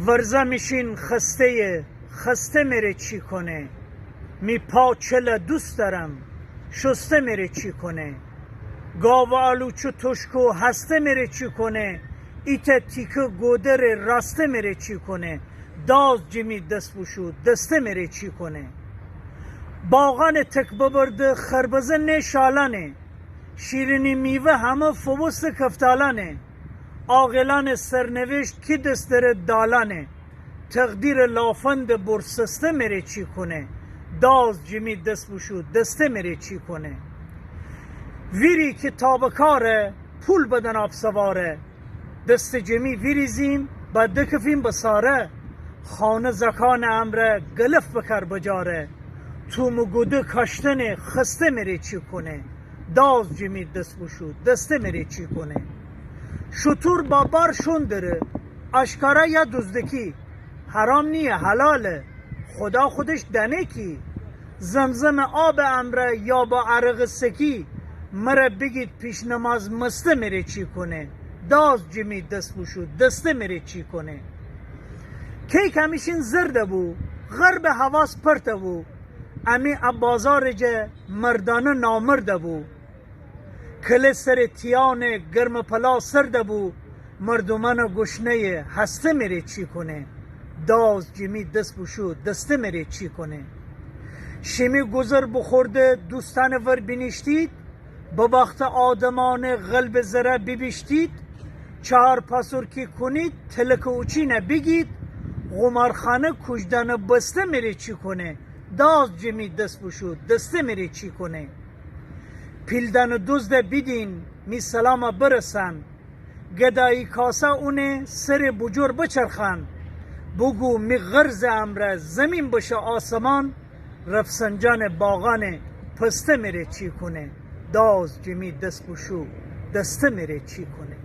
ورزه میشین خسته میره چی کنه، می پاچل دوست دارم شسته میره چی کنه، گاو آلوچو تشکو هسته میره چی کنه، ایت تیکه گودر راسته میره چی کنه، داز جمی دست بوشو دسته میره چی کنه، باغان تک ببرده خربزه نشالانه، شیرینی میوه همه فوست کفتالانه، عاقلان سرنوشت کی دست داره دالانه، تقدیر لافند برسسته میره چی کنه، داز جمی دست بوشو دسته میره چی کنه، ویری که تابکاره پول بدن آب سواره، دست جمی ویریزیم با دکفیم بساره، خانه زکان امره گلف بکر بجاره، تو مگوده کشتن خسته میره چی کنه، داز جمی دست بوشو دسته میره چی کنه، شطور با بار شندره اشکاره یا دزدکی، حرام نیه حلاله خدا خودش دنه کی، زمزم آب امره یا با عرق سکی، مره بگید پیش نماز مسته میره چی کنه، داز جمی دست بوشو دسته میره چی کنه، کی کمیشین زرده بو غرب حواس پرته بو، امی بازار جه مردانه نامرده بو، کل سر تیان گرم پلا سرده بو، مردمان گشنه هسته میره چی کنه، داز جمی دست بوشو دسته میره چی کنه، شمی گذر بخورده دوستان ور بینشتید، به وقت آدمان قلب زره ببیشتید، چهار پاسور کی کنید تلک اوچی نبگید، غمارخانه کجدن بسته میره چی کنه، داز جمی دست بوشو دسته میره چی کنه، پیلدن دزد بیدین می سلام برسن، گدایی کاسه اونه سر بجور بچرخن، بگو می غرز امره زمین بشه آسمان، رفسنجان باغان پسته میره چی کنه، داز جمی دست بوشو دسته میره چی کنه.